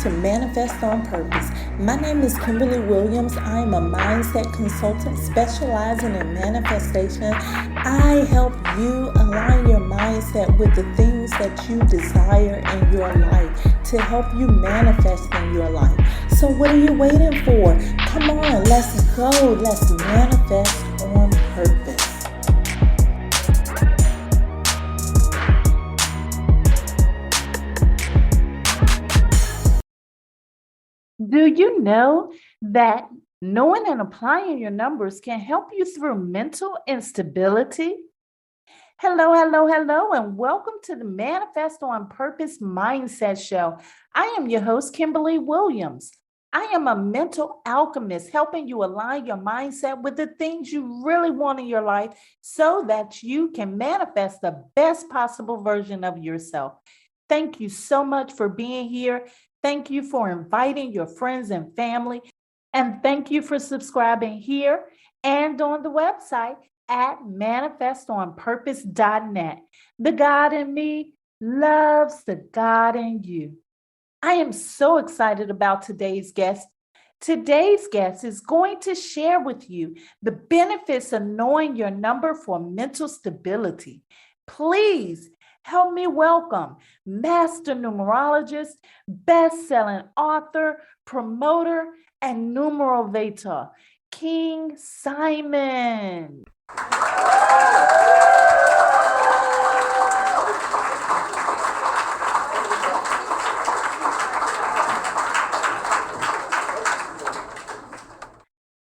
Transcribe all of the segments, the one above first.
to Manifest on Purpose. My name is Kimberly Williams. I am a mindset consultant specializing in manifestation. I help you align your mindset with the things that you desire in your life to help you manifest in your life. So what are you waiting for? Come on, let's go. Let's manifest on purpose. Do you know that knowing and applying your numbers can help you through mental instability? Hello, and welcome to the Manifest on Purpose Mindset Show. I am your host, Kimberly Williams. I am a mental alchemist helping you align your mindset with the things you really want in your life so that you can manifest the best possible version of yourself. Thank you so much for being here. Thank you for inviting your friends and family. And thank you for subscribing here and on the website at manifestonpurpose.net. The God in me loves the God in you. I am so excited about today's guest. Today's guest is going to share with you the benefits of knowing your number for mental stability. Please help me welcome master numerologist, best-selling author, promoter, and Numerovator, King Simon.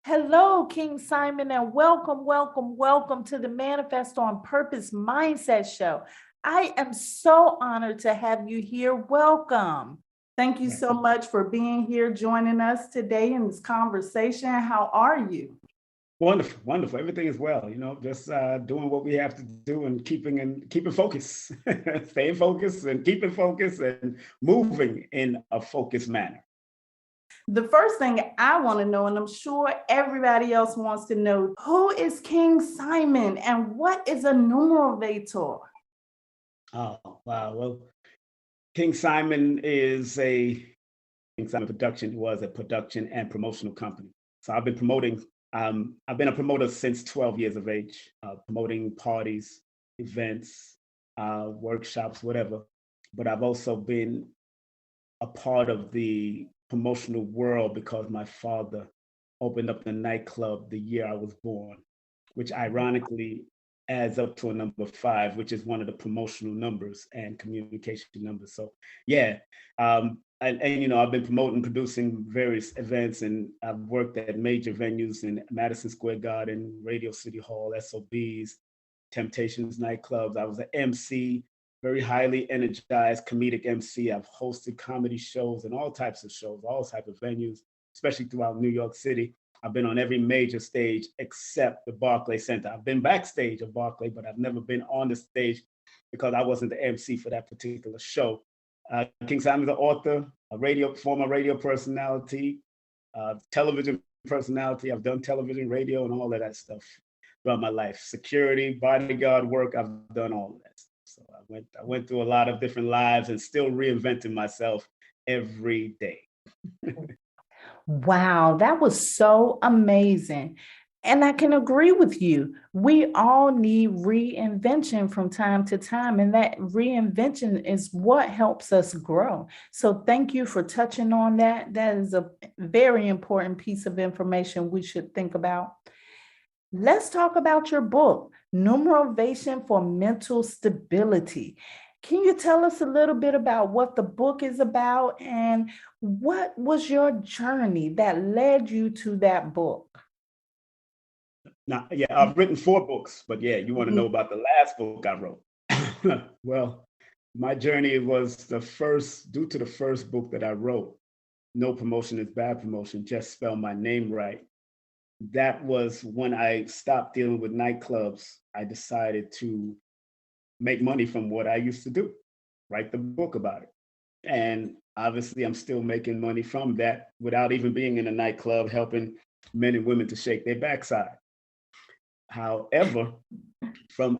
Hello, King Simon, and welcome to the Manifest on Purpose Mindset Show. I am so honored to have you here. Welcome. Thank you so much for being here, joining us today in this conversation. How are you? Wonderful. Everything is well. Just doing what we have to do and keeping focus, staying focused and keeping focus and moving in a focused manner. The first thing I want to know, and I'm sure everybody else wants to know, who is King Simon and what is a Numerovator? Oh, wow. Well, King Simon Production was a production and promotional company. So I've been promoting. I've been a promoter since 12 years of age, promoting parties, events, workshops, whatever. But I've also been a part of the promotional world because my father opened up the nightclub the year I was born, which ironically adds up to a number 5, which is one of the promotional numbers and communication numbers. So yeah, and I've been promoting, producing various events, and I've worked at major venues in Madison Square Garden, Radio City Hall, SOBs, Temptations nightclubs. I was an MC, very highly energized comedic MC. I've hosted comedy shows and all types of shows, all types of venues, especially throughout New York City. I've been on every major stage except the Barclays Center. I've been backstage of Barclay, but I've never been on the stage because I wasn't the MC for that particular show. King Simon's an author, former radio personality, television personality. I've done television, radio, and all of that stuff throughout my life. Security, bodyguard work, I've done all of that stuff. So I went through a lot of different lives and still reinventing myself every day. Wow, that was so amazing. And I can agree with you. We all need reinvention from time to time, and that reinvention is what helps us grow. So thank you for touching on that. That is a very important piece of information we should think about. Let's talk about your book, Numerovation for Mental Stability. Can you tell us a little bit about what the book is about and what was your journey that led you to that book? Now, yeah, I've written 4 books, but yeah, you want to know about the last book I wrote. Well, my journey was due to the first book that I wrote, No Promotion is Bad Promotion, just spell my name right. That was when I stopped dealing with nightclubs. I decided to make money from what I used to do, write the book about it. And obviously I'm still making money from that without even being in a nightclub, helping men and women to shake their backside. However,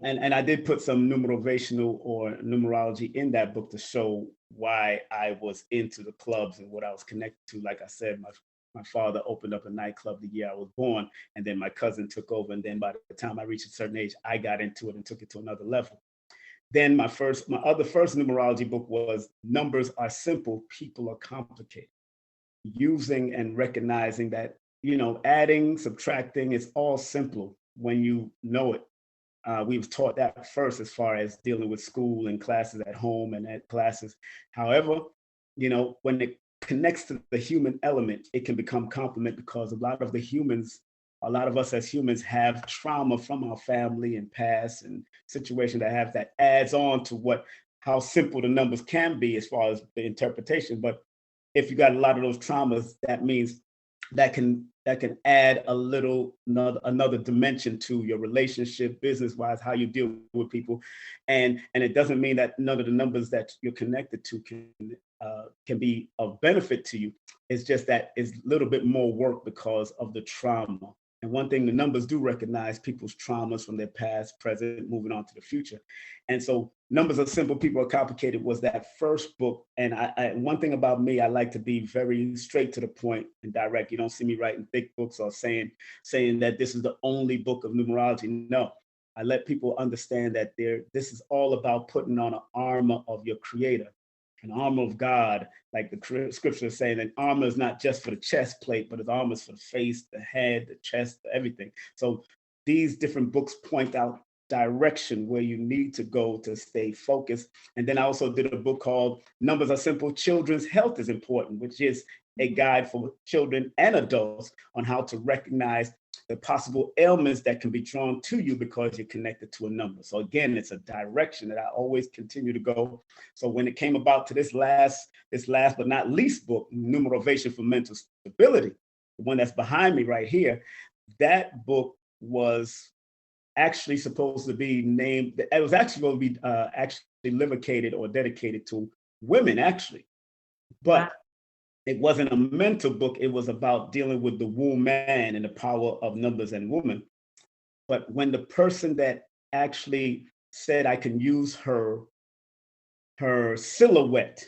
and I did put some numerovational or numerology in that book to show why I was into the clubs and what I was connected to. Like I said, my father opened up a nightclub the year I was born, and then my cousin took over. And then by the time I reached a certain age, I got into it and took it to another level. Then my first numerology book was Numbers Are Simple, People Are Complicated. Using and recognizing that, adding, subtracting, it's all simple when you know it. We was taught that first as far as dealing with school and classes at home and at classes. However, when it connects to the human element, it can become complement, because a lot of us as humans have trauma from our family and past and situation that adds on to how simple the numbers can be as far as the interpretation. But if you got a lot of those traumas, that means that can add another dimension to your relationship, business wise, how you deal with people, and it doesn't mean that none of the numbers that you're connected to can be of benefit to you. It's just that it's a little bit more work because of the trauma. And one thing the numbers do recognize people's traumas from their past, present, moving on to the future. And so Numbers Are Simple, People Are Complicated was that first book. And one thing about me, I like to be very straight to the point and direct. You don't see me writing thick books or saying that this is the only book of numerology. No, I let people understand that this is all about putting on an armor of your creator, an armor of God, like the scripture is saying. That armor is not just for the chest plate, but it's armor for the face, the head, the chest, everything. So these different books point out direction where you need to go to stay focused. And then I also did a book called Numbers Are Simple, Children's Health is Important, which is a guide for children and adults on how to recognize the possible ailments that can be drawn to you because you're connected to a number. So again, it's a direction that I always continue to go. So when it came about to this last but not least book, Numerovation for Mental Stability, the one that's behind me right here, that book was actually supposed to be named, it was actually going to be actually dedicated to women, actually. But it wasn't a mental book. It was about dealing with the womb man and the power of numbers and women. But when the person that actually said I can use her silhouette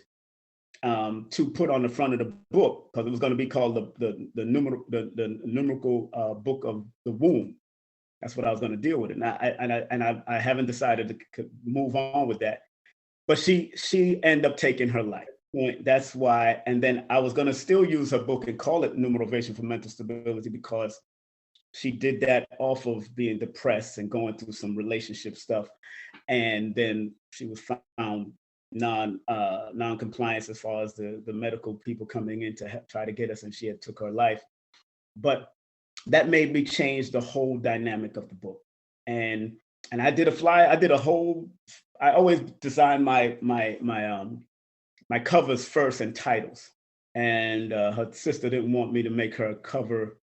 to put on the front of the book, because it was going to be called the numerical book of the womb. That's what I was going to deal with. And I haven't decided to move on with that. But she ended up taking her life. That's why. And then I was going to still use her book and call it Numerovation for Mental Stability, because she did that off of being depressed and going through some relationship stuff. And then she was found non-compliance as far as the medical people coming in to try to get us, and she had took her life. But that made me change the whole dynamic of the book. And I did I always design my covers first and titles. And her sister didn't want me to make her a cover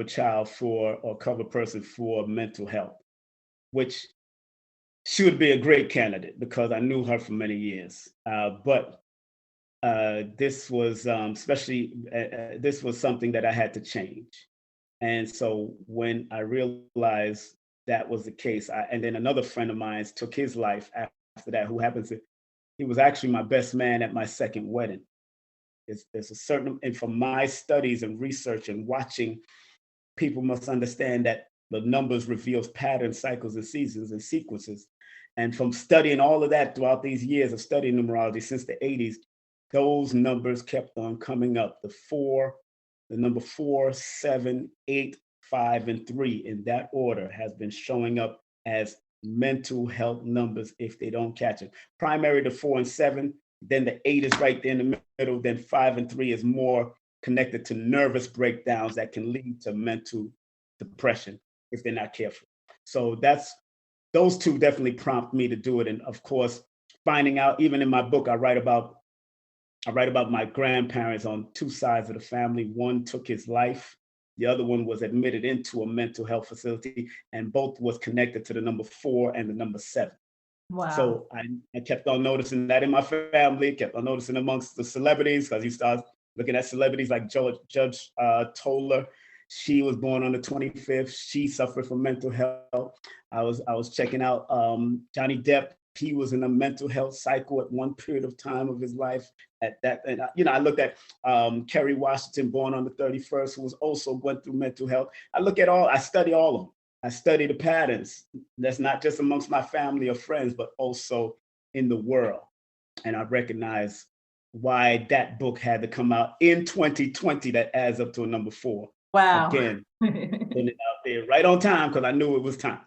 child or cover person for mental health, which she would be a great candidate because I knew her for many years. But this was this was something that I had to change. And so when I realized that was the case, and then another friend of mine took his life after that, he was actually my best man at my second wedding. There's a certain, and from my studies and research and watching, people must understand that the numbers reveals patterns, cycles, and seasons and sequences. And from studying all of that throughout these years of studying numerology since the 80s, those numbers kept on coming up. The number 4, 7, 8, 5, and 3 in that order has been showing up as mental health numbers if they don't catch it. Primary to 4 and 7, then the 8 is right there in the middle, then 5 and 3 is more connected to nervous breakdowns that can lead to mental depression if they're not careful. So those two definitely prompt me to do it. And of course, finding out, even in my book, I write about my grandparents on two sides of the family. One took his life. The other one was admitted into a mental health facility, and both was connected to the number 4 and the number 7. Wow. So I kept on noticing that in my family, kept on noticing amongst the celebrities, because you start looking at celebrities like Judge Toller. She was born on the 25th. She suffered from mental health. I was checking out Johnny Depp. He was in a mental health cycle at one period of time of his life. At that, and I looked at Kerry Washington, born on the 31st, who was also went through mental health. I study all of them. I study the patterns. That's not just amongst my family or friends, but also in the world. And I recognize why that book had to come out in 2020. That adds up to a number 4. Wow. Again, putting it out there right on time because I knew it was time.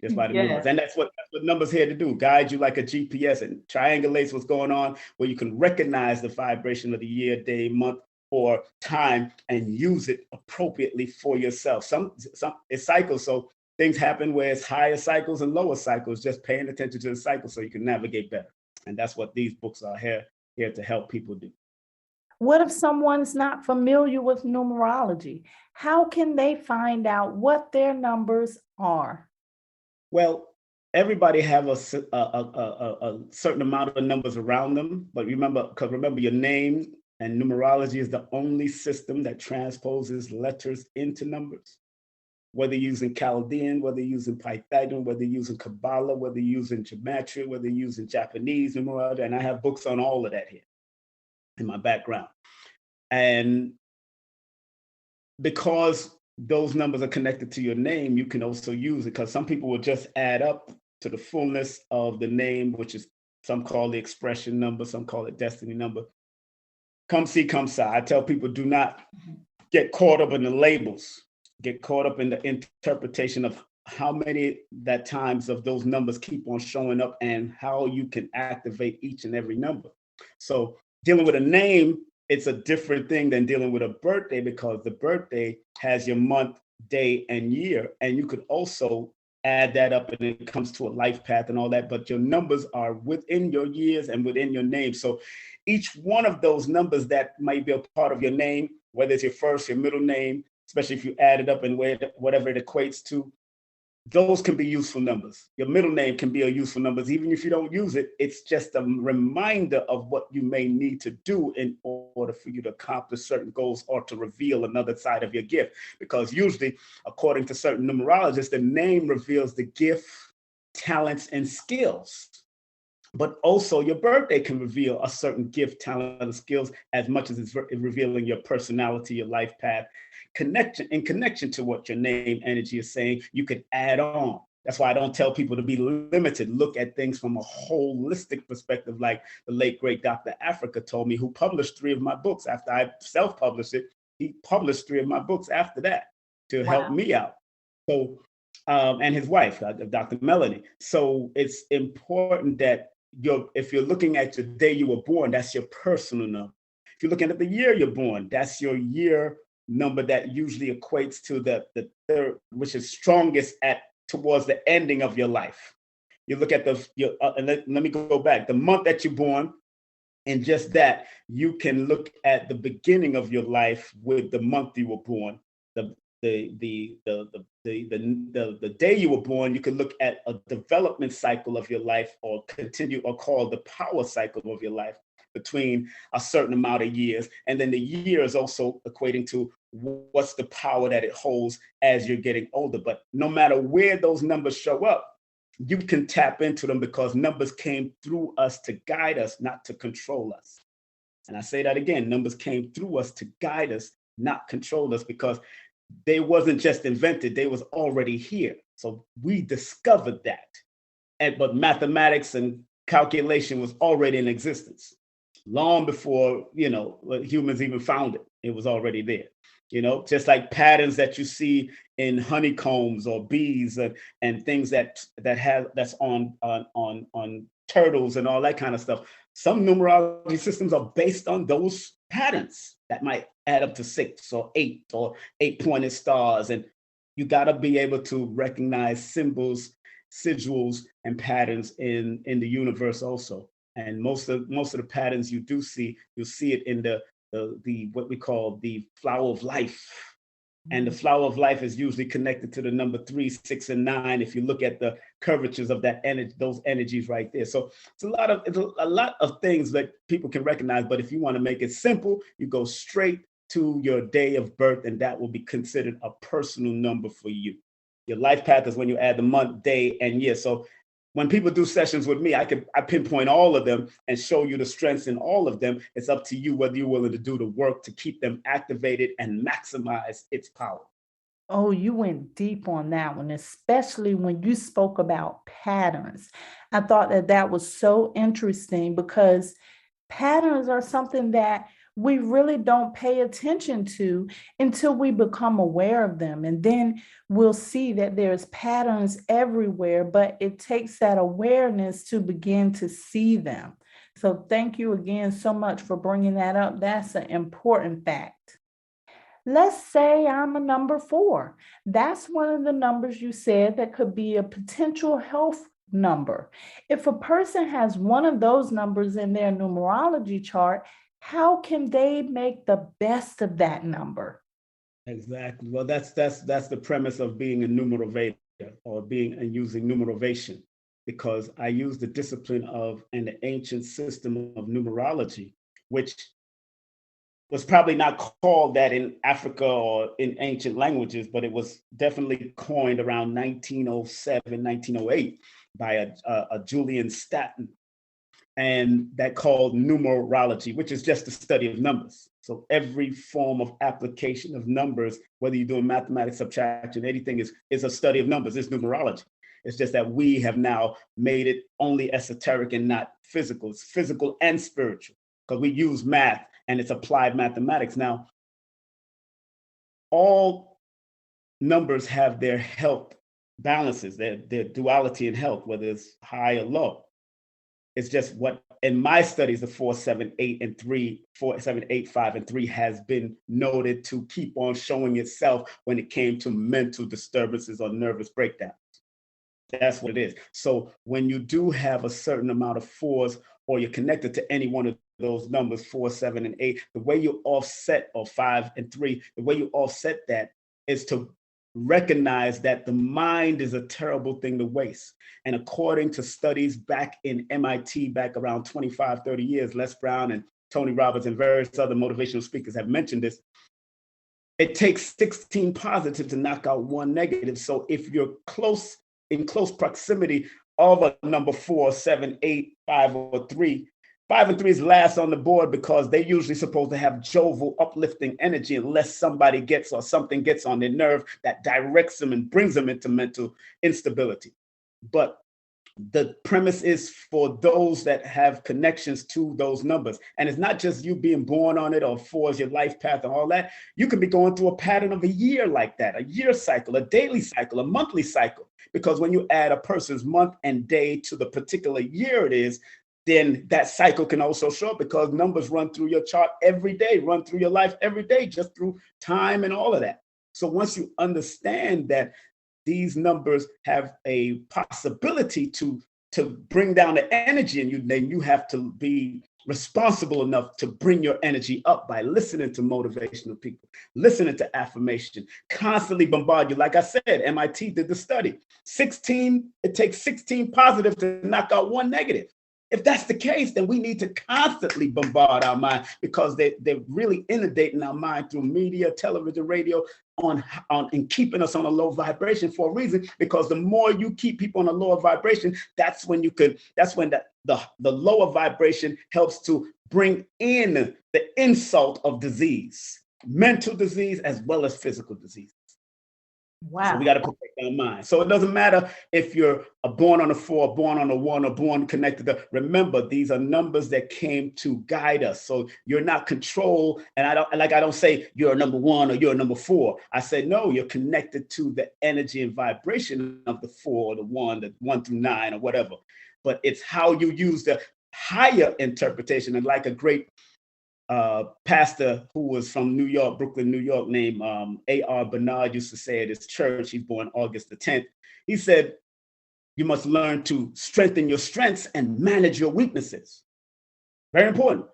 Just by the numbers. And that's what numbers here to do, guide you like a GPS and triangulates what's going on, where you can recognize the vibration of the year, day, month, or time and use it appropriately for yourself. Some it's cycles, so things happen where it's higher cycles and lower cycles, just paying attention to the cycle so you can navigate better. And that's what these books are here to help people do. What if someone's not familiar with numerology? How can they find out what their numbers are? Well, everybody have a certain amount of numbers around them, but remember your name and numerology is the only system that transposes letters into numbers. Whether you're using Chaldean, whether you're using Pythagorean, whether you're using Kabbalah, whether you're using gematria, whether you're using Japanese numerology, and I have books on all of that here in my background. And because those numbers are connected to your name, you can also use it, because some people will just add up to the fullness of the name, which is some call the expression number, some call it destiny number. Come see, come sa. I tell people, do not get caught up in the labels, get caught up in the interpretation of how many that times of those numbers keep on showing up and how you can activate each and every number. So dealing with a name, it's a different thing than dealing with a birthday, because the birthday has your month, day, and year. And you could also add that up and it comes to a life path and all that, but your numbers are within your years and within your name. So each one of those numbers that might be a part of your name, whether it's your first, your middle name, especially if you add it up and whatever it equates to, those can be useful numbers. Your middle name can be a useful number. Even if you don't use it, it's just a reminder of what you may need to do in order for you to accomplish certain goals or to reveal another side of your gift. Because usually, according to certain numerologists, the name reveals the gift, talents, and skills. But also your birthday can reveal a certain gift, talent, and skills as much as it's revealing your personality, your life path, connection to what your name energy is saying. You could add on. That's why I don't tell people to be limited. Look at things from a holistic perspective, like the late, great Dr. Africa told me, who published 3 of my books after I self-published it. He published 3 of my books after that to help me out. So, and his wife, Dr. Melanie. So it's important that if you're looking at the day you were born, that's your personal number. If you're looking at the year you're born, that's your year number that usually equates to the third, which is strongest towards the ending of your life. You look at and let me go back. The month that you're born, and just that, you can look at the beginning of your life with the month you were born. The day you were born, you can look at a development cycle of your life, or call the power cycle of your life between a certain amount of years. And then the year is also equating to what's the power that it holds as you're getting older. But no matter where those numbers show up, you can tap into them, because numbers came through us to guide us, not to control us. And I say that again, numbers came through us to guide us, not control us, because they wasn't just invented, they was already here. So we discovered that. But mathematics and calculation was already in existence long before, humans even found it. It was already there. Just like patterns that you see in honeycombs or bees and things that's on turtles and all that kind of stuff. Some numerology systems are based on those patterns that might add up to 6 or 8 or 8-pointed stars. And you got to be able to recognize symbols, sigils, and patterns in the universe also. And most of the patterns you do see, you'll see it in the what we call the flower of life. And the flower of life is usually connected to the number 3, 6, and 9. If you look at the curvatures of that energy, those energies right there. So it's a lot of things that people can recognize. But if you want to make it simple, you go straight to your day of birth, and that will be considered a personal number for you. Your life path is when you add the month, day, and year. So when people do sessions with me, I pinpoint all of them and show you the strengths in all of them. It's up to you whether you're willing to do the work to keep them activated and maximize its power. Oh, you went deep on that one, especially when you spoke about patterns. I thought that that was so interesting because patterns are something that we really don't pay attention to until we become aware of them. And then we'll see that there's patterns everywhere, but it takes that awareness to begin to see them. So thank you again so much for bringing that up. That's an important fact. Let's say I'm a number 4. That's one of the numbers you said that could be a potential health number. If a person has one of those numbers in their numerology chart, how can they make the best of that number? Exactly. Well, that's the premise of being a Numerovator or being and using Numerovation, because I use the discipline of and the ancient system of numerology, which was probably not called that in Africa or in ancient languages, but it was definitely coined around 1907, 1908 by a Julian Staton, and that called numerology, which is just the study of numbers. So every form of application of numbers, whether you're doing mathematics, subtraction, anything is a study of numbers, it's numerology. It's just that we have now made it only esoteric and not physical. It's physical and spiritual, because we use math and it's applied mathematics. Now, all numbers have their health balances, their duality in health, whether it's high or low. It's just what in my studies, the 4, 7, 8, and 3, 4, 7, 8, 5, and 3 has been noted to keep on showing itself when it came to mental disturbances or nervous breakdowns. That's what it is. So when you do have a certain amount of 4s, or you're connected to any one of those numbers, 4, 7, and 8, the way you offset, or 5 and 3, the way you offset that is to recognize that the mind is a terrible thing to waste. And according to studies back in MIT, back around 25, 30 years, Les Brown and Tony Robbins and various other motivational speakers have mentioned this, it takes 16 positive to knock out 1 negative. So if you're in close proximity of a number 4, 7, 8, 5, or 3, 5 and 3 is last on the board because they're usually supposed to have jovial, uplifting energy unless somebody gets or something gets on their nerve that directs them and brings them into mental instability. But the premise is for those that have connections to those numbers. And it's not just you being born on it or 4 is your life path and all that. You could be going through a pattern of a year like that, a year cycle, a daily cycle, a monthly cycle. Because when you add a person's month and day to the particular year it is, then that cycle can also show up, because numbers run through your chart every day, run through your life every day, just through time and all of that. So once you understand that these numbers have a possibility to bring down the energy in you, then you have to be responsible enough to bring your energy up by listening to motivational people, listening to affirmation, constantly bombard you. Like I said, MIT did the study. It takes 16 positive to knock out 1 negative. If that's the case, then we need to constantly bombard our mind, because they're really inundating our mind through media, television, radio, and keeping us on a low vibration for a reason. Because the more you keep people on a lower vibration, that's when the lower vibration helps to bring in the insult of disease, mental disease as well as physical disease. Wow. So we got to protect our mind. So it doesn't matter if you're born on a 4, born on a 1, or born connected to, remember, these are numbers that came to guide us. So you're not controlled. And I don't say you're a number 1 or you're a number 4. I said, no, you're connected to the energy and vibration of the 4 or the 1, the 1 through 9 or whatever. But it's how you use the higher interpretation. And like a great pastor who was from New York, Brooklyn, New York, named A.R. Bernard used to say at his church, he's born August the 10th, he said, you must learn to strengthen your strengths and manage your weaknesses. Very important.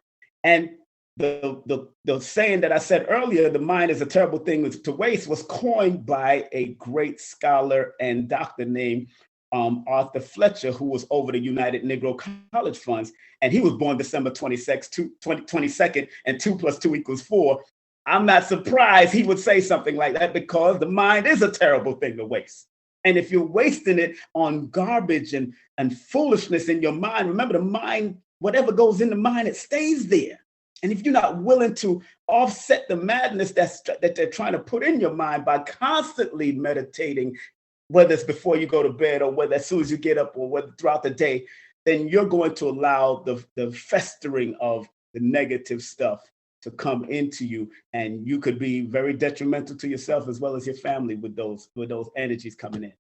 And the saying that I said earlier, the mind is a terrible thing to waste, was coined by a great scholar and doctor named Arthur Fletcher, who was over the United Negro College Funds. And he was born December 22nd, and 2 + 2 = 4. I'm not surprised he would say something like that, because the mind is a terrible thing to waste. And if you're wasting it on garbage and foolishness in your mind, remember, the mind, whatever goes in the mind, it stays there. And if you're not willing to offset the madness that they're trying to put in your mind by constantly meditating, whether it's before you go to bed or whether as soon as you get up or whether throughout the day, then you're going to allow the festering of the negative stuff to come into you, and you could be very detrimental to yourself as well as your family with those energies coming in.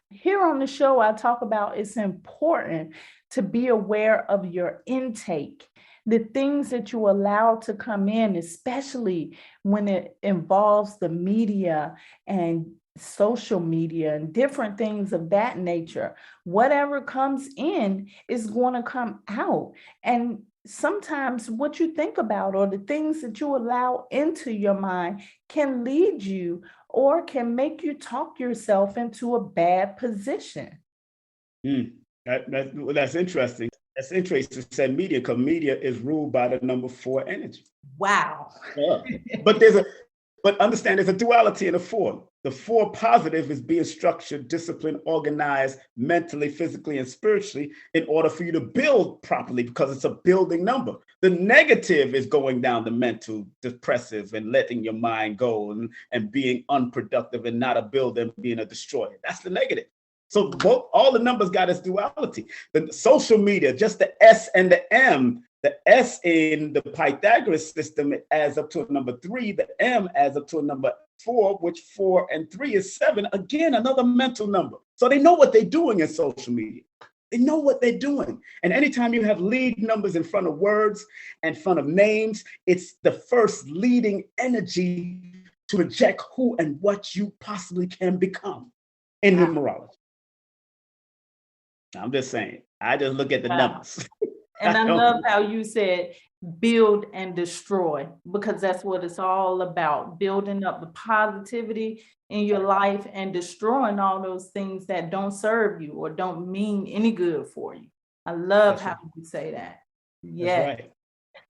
Here on the show, I talk about it's important to be aware of your intake, the things that you allow to come in, especially when it involves the media and social media and different things of that nature. Whatever comes in is going to come out. And sometimes what you think about or the things that you allow into your mind can lead you or can make you talk yourself into a bad position. That's interesting. That's interesting to say media, because media is ruled by the number 4 energy. Wow. Yeah. But understand there's a duality in the 4. The 4 positive is being structured, disciplined, organized, mentally, physically, and spiritually in order for you to build properly, because it's a building number. The negative is going down the mental, depressive, and letting your mind go and being unproductive and not a builder and being a destroyer. That's the negative. So all the numbers got its duality. The social media, just the S and the M. The S in the Pythagoras system, it adds up to a number 3. The M adds up to a number 4, which 4 and 3 is 7. Again, another mental number. So they know what they're doing in social media. They know what they're doing. And anytime you have lead numbers in front of words and front of names, it's the first leading energy to project who and what you possibly can become in numerology. I'm just saying, I just look at the numbers. And I love how you said build and destroy, because that's what it's all about, building up the positivity in your life and destroying all those things that don't serve you or don't mean any good for you. I love how you say that. Yeah. Right.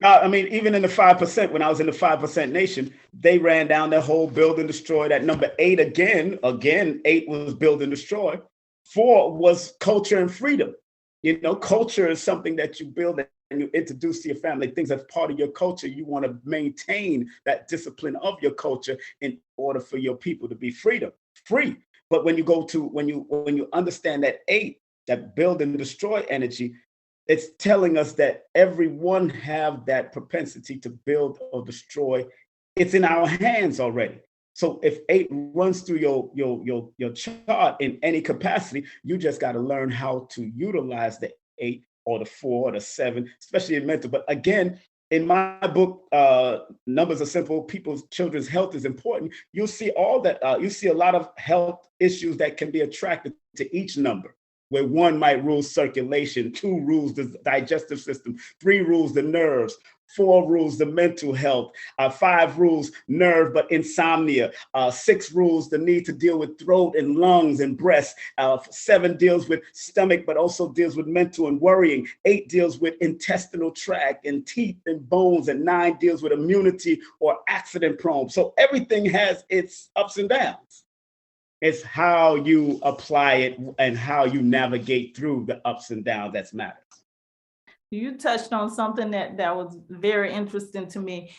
I mean, even in the 5%, when I was in the 5% nation, they ran down that whole build and destroy. That number 8 again, 8 was build and destroy. 4 was culture and freedom. You know, culture is something that you build and you introduce to your family, things that's part of your culture. You want to maintain that discipline of your culture in order for your people to be free. But when you understand that 8, that build and destroy energy, it's telling us that everyone have that propensity to build or destroy. It's in our hands already. So if 8 runs through your chart in any capacity, you just got to learn how to utilize the 8 or the 4 or the 7, especially in mental. But again, in my book, Numbers Are Simple, Children's Health is Important. You'll see all that. You see a lot of health issues that can be attracted to each number, where 1 might rule circulation, 2 rules the digestive system, 3 rules the nerves, 4 rules the mental health, 5 rules nerve but insomnia, 6 rules the need to deal with throat and lungs and breast, 7 deals with stomach but also deals with mental and worrying, 8 deals with intestinal tract and teeth and bones, and 9 deals with immunity or accident prone. So everything has its ups and downs. It's how you apply it and how you navigate through the ups and downs that matters. You touched on something that was very interesting to me.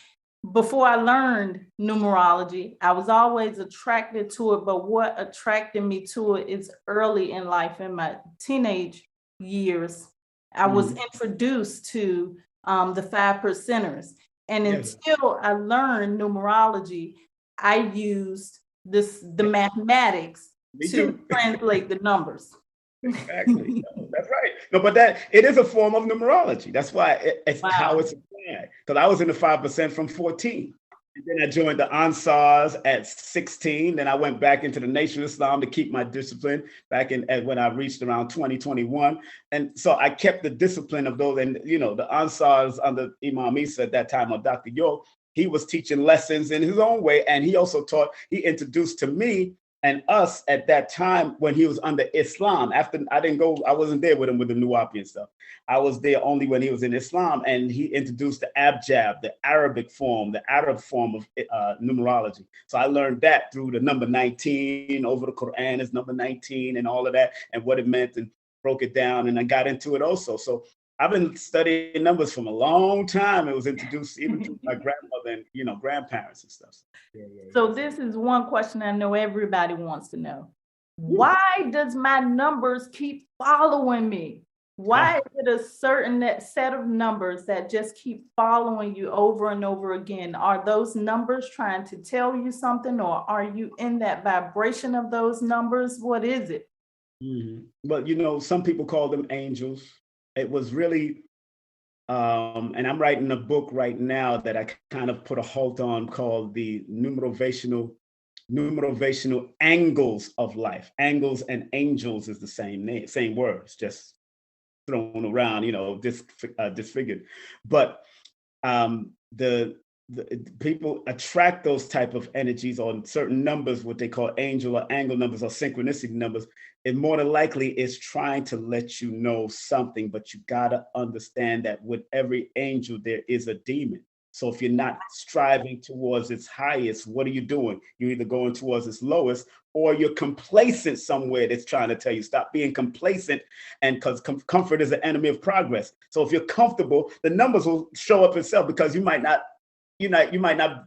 Before I learned numerology, I was always attracted to it, but what attracted me to it is early in life, in my teenage years, I was introduced to the 5 percenters. And until I learned numerology, I used the mathematics to translate the numbers. Exactly. No, that's right. No, but it is a form of numerology. That's why it's how it's applied. Because I was in the 5% from 14. And then I joined the Ansars at 16. Then I went back into the Nation of Islam to keep my discipline back when I reached around 2021. And so I kept the discipline of those. And, you know, the Ansars under Imam Isa at that time, or Dr. Yo, he was teaching lessons in his own way. And he also he introduced to me And us at that time, when he was under Islam, after I wasn't there with him with the Nuwapi stuff. I was there only when he was in Islam, and he introduced the Abjad, the Arabic form, the Arab form of numerology. So I learned that through the number 19 over the Quran is number 19 and all of that and what it meant, and broke it down, and I got into it also. So I've been studying numbers from a long time. It was introduced even to my grandmother and grandparents and stuff. So this is one question I know everybody wants to know. Why does my numbers keep following me? Why is it a certain set of numbers that just keep following you over and over again? Are those numbers trying to tell you something, or are you in that vibration of those numbers? What is it? Well, some people call them angels. It was really, and I'm writing a book right now that I kind of put a halt on, called the Numerovational angles of life. Angles and angels is the same name, same words, just thrown around, disfigured. But the people attract those type of energies on certain numbers, what they call angel or angle numbers or synchronicity numbers. It more than likely is trying to let you know something, but you gotta understand that with every angel there is a demon. So if you're not striving towards its highest, what are you doing? You're either going towards its lowest, or you're complacent somewhere that's trying to tell you stop being complacent, and because comfort is the enemy of progress. So if you're comfortable, the numbers will show up itself, because you might not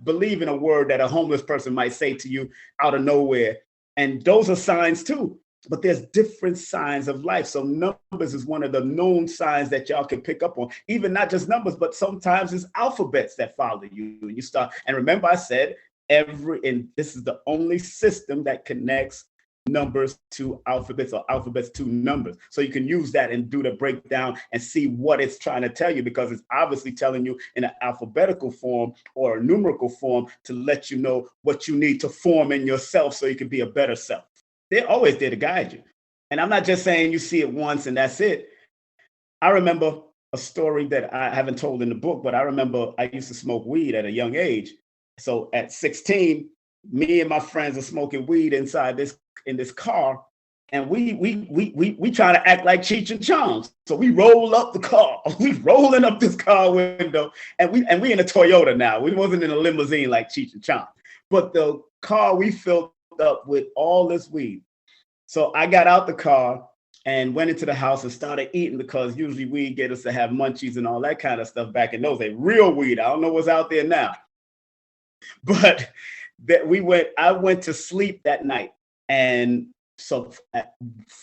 believe in a word that a homeless person might say to you out of nowhere. And those are signs too. But there's different signs of life. So numbers is one of the known signs that y'all can pick up on. Even not just numbers, but sometimes it's alphabets that follow you. And you start, and remember I said and this is the only system that connects numbers to alphabets or alphabets to numbers. So you can use that and do the breakdown and see what it's trying to tell you, because it's obviously telling you in an alphabetical form or a numerical form to let you know what you need to form in yourself so you can be a better self. They're always there to guide you. And I'm not just saying you see it once and that's it. I remember a story that I haven't told in the book, but I remember I used to smoke weed at a young age. So at 16, me and my friends are smoking weed in this car, and we try to act like Cheech and Chong. So we roll up the car. We rolling up this car window, and we in a Toyota now. We wasn't in a limousine like Cheech and Chong, but the car we filled up with all this weed. So I got out the car and went into the house and started eating, because usually weed get us to have munchies and all that kind of stuff back in those days. Real weed. I don't know what's out there now. But I went to sleep that night. And so at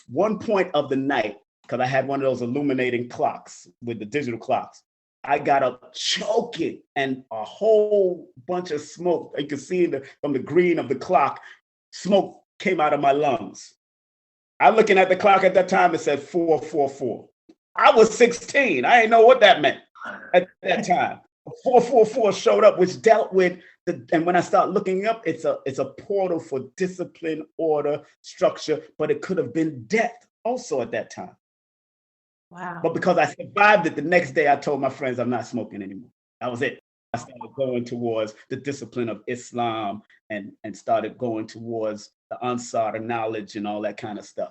one point of the night, because I had one of those illuminating clocks with the digital clocks, I got up choking, and a whole bunch of smoke. You can see from the green of the clock, smoke came out of my lungs. I'm looking at the clock at that time, it said 444. I was 16. I didn't know what that meant at that time. 444 showed up, which dealt with and when I start looking up, it's a portal for discipline, order, structure, but it could have been death also at that time. Wow. But because I survived it, the next day I told my friends I'm not smoking anymore. That was it. I started going towards the discipline of Islam and started going towards the Ansar, the knowledge and all that kind of stuff.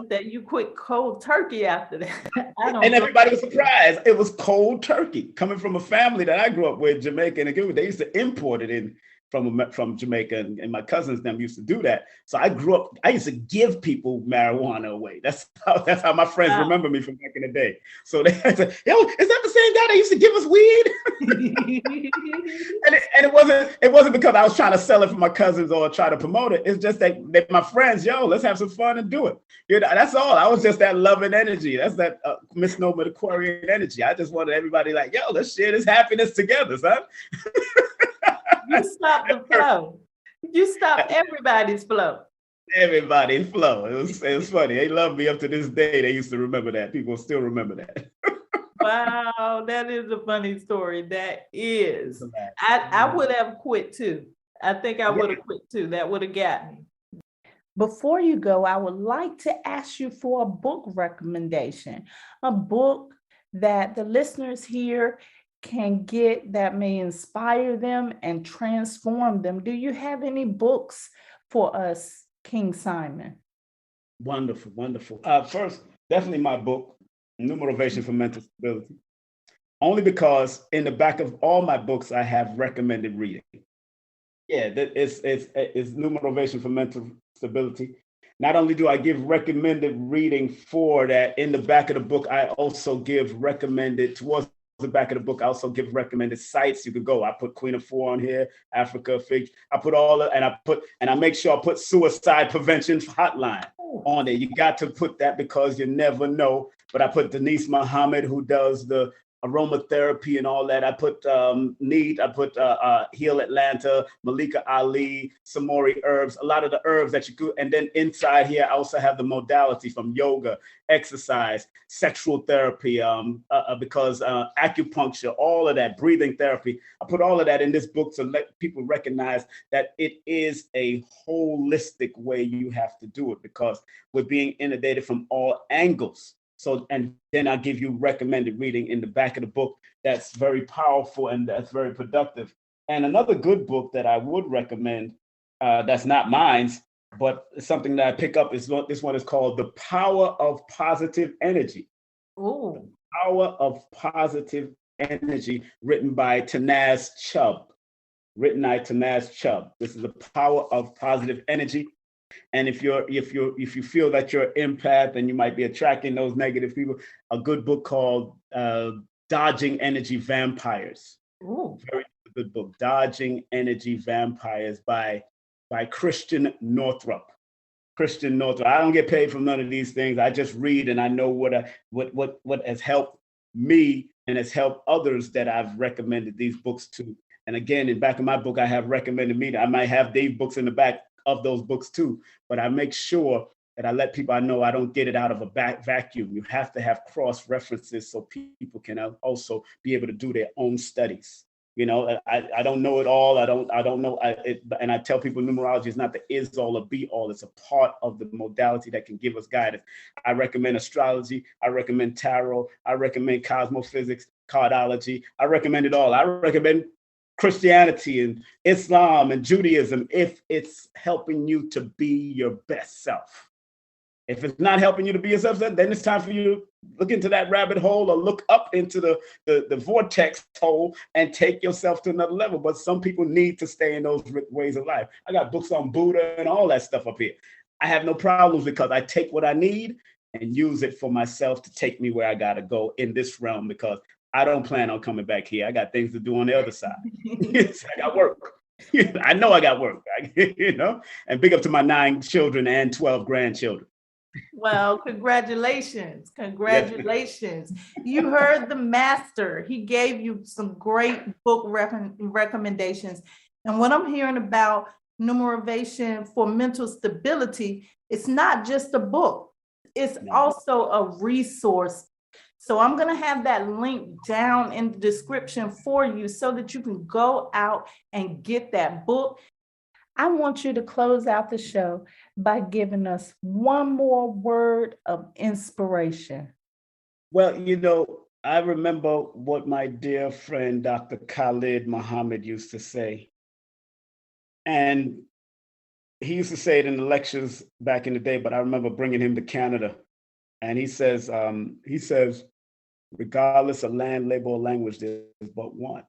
That you quit cold turkey after that. And everybody was surprised. It was cold turkey coming from a family that I grew up with, Jamaica and Cuba. They used to import it in from Jamaica, and my cousins them used to do that. So I grew up. I used to give people marijuana away. That's how my friends remember me from back in the day. So they said, "Yo, is that the same guy that used to give us weed?" and it wasn't because I was trying to sell it for my cousins or try to promote it. It's just that my friends, yo, let's have some fun and do it. That's all. I was just that loving energy. That's that misnomer Aquarian energy. I just wanted everybody like, yo, let's share this happiness together, son. You stopped the flow. You stopped everybody's flow. Everybody's flow. It was funny. They love me up to this day. They used to remember that. People still remember that. Wow, that is a funny story. That is. I would have quit too. I think I would have quit too. That would have got me. Before you go, I would like to ask you for a book recommendation, a book that the listeners here can get that may inspire them and transform them. Do you have any books for us, King Simon? Wonderful, wonderful. First, definitely my book, Numerovation for Mental Stability. Only because in the back of all my books, I have recommended reading. Yeah, it's Numerovation for Mental Stability. Not only do I give recommended reading for that, in the back of the book, I also give recommended, towards the back of the book, I also give recommended sites you could go. I put Queen of Four on here, Africa, Fig. I put all of, and I make sure I put suicide prevention hotline on there. You got to put that because you never know. But I put Denise Muhammad, who does the aromatherapy and all that. I put NEAT, I put Heal Atlanta, Malika Ali, Samori herbs, a lot of the herbs that you could. And then inside here, I also have the modality from yoga, exercise, sexual therapy, because acupuncture, all of that, breathing therapy. I put all of that in this book to let people recognize that it is a holistic way you have to do it, because we're being inundated from all angles. So, and then I give you recommended reading in the back of the book that's very powerful and that's very productive. And another good book that I would recommend, that's not mine, but something that I pick up is this one is called The Power of Positive Energy. Oh, Power of Positive Energy, written by Tanaz Chubb. This is The Power of Positive Energy. And if you feel that you're an empath and you might be attracting those negative people, a good book called Dodging Energy Vampires. ooh. Very good book, Dodging Energy Vampires by Christian Northrup. Christian Northrup. I don't get paid for none of these things. I just read and I know what has helped me and has helped others that I've recommended these books to. And again, in the back of my book, I have recommended me. I might have these books in the back of those books too, but I make sure that I let people know I don't get it out of a vacuum. You have to have cross references so people can also be able to do their own studies. You know, I don't know it all. I don't know. And I tell people numerology is not the is all or be all. It's a part of the modality that can give us guidance. I recommend astrology. I recommend tarot. I recommend cosmophysics, cardology. I recommend it all. I recommend Christianity and Islam and Judaism if it's helping you to be your best self. If it's not helping you to be yourself, then it's time for you to look into that rabbit hole or look up into the vortex hole and take yourself to another level. But some people need to stay in those ways of life. I got books on Buddha and all that stuff up here. I have no problems because I take what I need and use it for myself to take me where I got to go in this realm, because I don't plan on coming back here. I got things to do on the other side. I got work. I know I got work, you know, and big up to my 9 children and 12 grandchildren. Well, congratulations. Congratulations. You heard the master. He gave you some great book recommendations. And what I'm hearing about Numerovation for Mental Stability, it's not just a book. It's also a resource. So I'm going to have that link down in the description for you so that you can go out and get that book. I want you to close out the show by giving us one more word of inspiration. Well, you know, I remember what my dear friend, Dr. Khalid Muhammad, used to say. And he used to say it in the lectures back in the day, but I remember bringing him to Canada. And he says, regardless of land, label, or language, there's but one.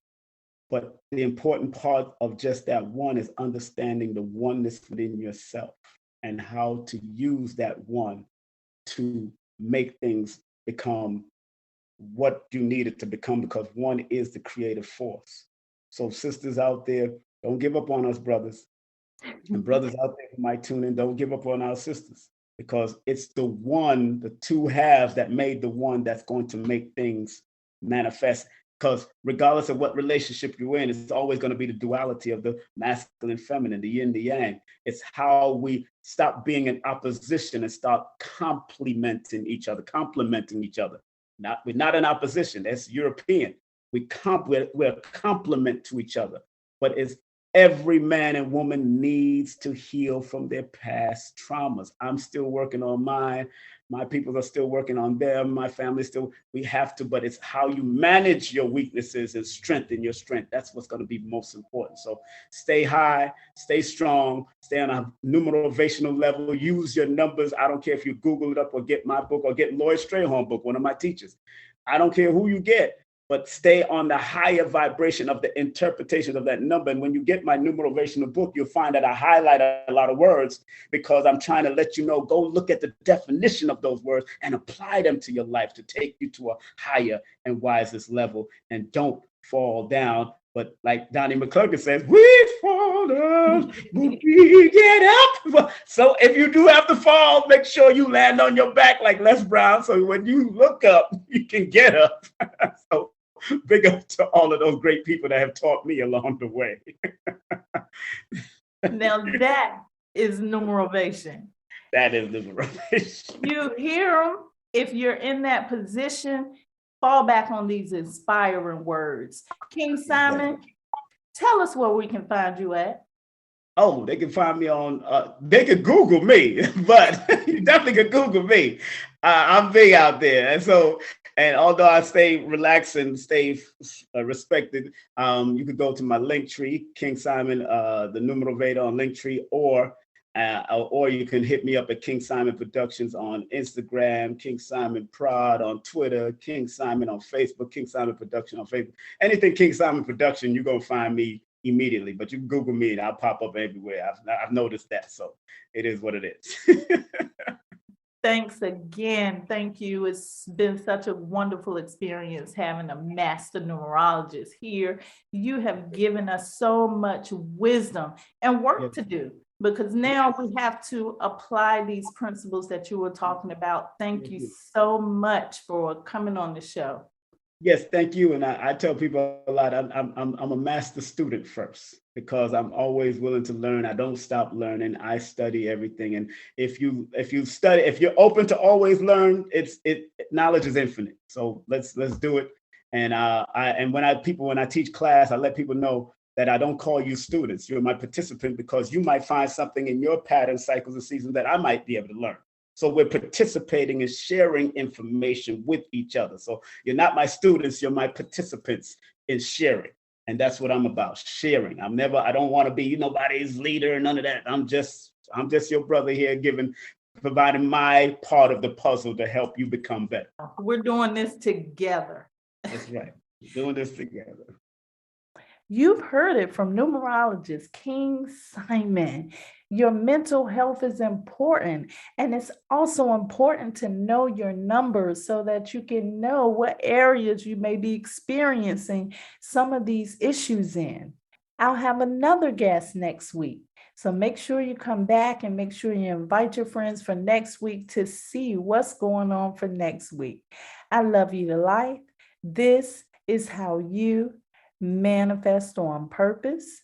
But the important part of just that one is understanding the oneness within yourself and how to use that one to make things become what you need it to become, because one is the creative force. So sisters out there, don't give up on us, brothers. And brothers out there who might tune in, don't give up on our sisters, because it's the one, the two halves that made the one that's going to make things manifest. Because regardless of what relationship you're in, it's always going to be the duality of the masculine, feminine, the yin, the yang. It's how we stop being in opposition and start complementing each other. We're not in opposition. That's European. We're a complement to each other. But it's Every man and woman needs to heal from their past traumas. I'm still working on mine. My people are still working on them. My family still, we have to, but it's how you manage your weaknesses and strengthen your strength. That's what's going to be most important. So stay high, stay strong, stay on a numerovational level, use your numbers. I don't care if you Google it up or get my book or get Lloyd Strayhorn book, one of my teachers. I don't care who you get, but stay on the higher vibration of the interpretation of that number. And when you get my numerovational book, you'll find that I highlight a lot of words because I'm trying to let you know, go look at the definition of those words and apply them to your life to take you to a higher and wisest level, and don't fall down. But like Donnie McClurkin says, we fall down, but we get up. So if you do have to fall, make sure you land on your back like Les Brown. So when you look up, you can get up. So big up to all of those great people that have taught me along the way. Now that is Numerovation. That is Numerovation. You hear them. If you're in that position, fall back on these inspiring words. King Simon, tell us where we can find you at. Oh, they can find me on, they can Google me, but you definitely can Google me. I'm big out there. And although I stay relaxed and stay respected, you could go to my Linktree, King Simon, the Numerovator on Linktree, or you can hit me up at King Simon Productions on Instagram, King Simon Prod on Twitter, King Simon on Facebook, King Simon Production on Facebook. Anything King Simon Production, you're going to find me immediately, but you can Google me and I'll pop up everywhere. I've noticed that. So it is what it is. Thanks again. Thank you. It's been such a wonderful experience having a master numerologist here. You have given us so much wisdom and work to do, because now we have to apply these principles that you were talking about. Thank you so much for coming on the show. Yes, thank you. And I tell people a lot, I'm a master student first, because I'm always willing to learn. I don't stop learning. I study everything. And if you're open to always learn, knowledge is infinite. So let's do it. And when I teach class, I let people know that I don't call you students. You're my participant, because you might find something in your pattern, cycles, and seasons that I might be able to learn. So we're participating and sharing information with each other. So you're not my students, you're my participants in sharing. And that's what I'm about, sharing. I don't want to be nobody's leader, none of that. I'm just your brother here, providing my part of the puzzle to help you become better. We're doing this together. That's right. We're doing this together. You've heard it from numerologist King Simon. Your mental health is important, and it's also important to know your numbers so that you can know what areas you may be experiencing some of these issues in. I'll have another guest next week, so make sure you come back and make sure you invite your friends for next week to see what's going on for next week. I love you to life. This is how you manifest on purpose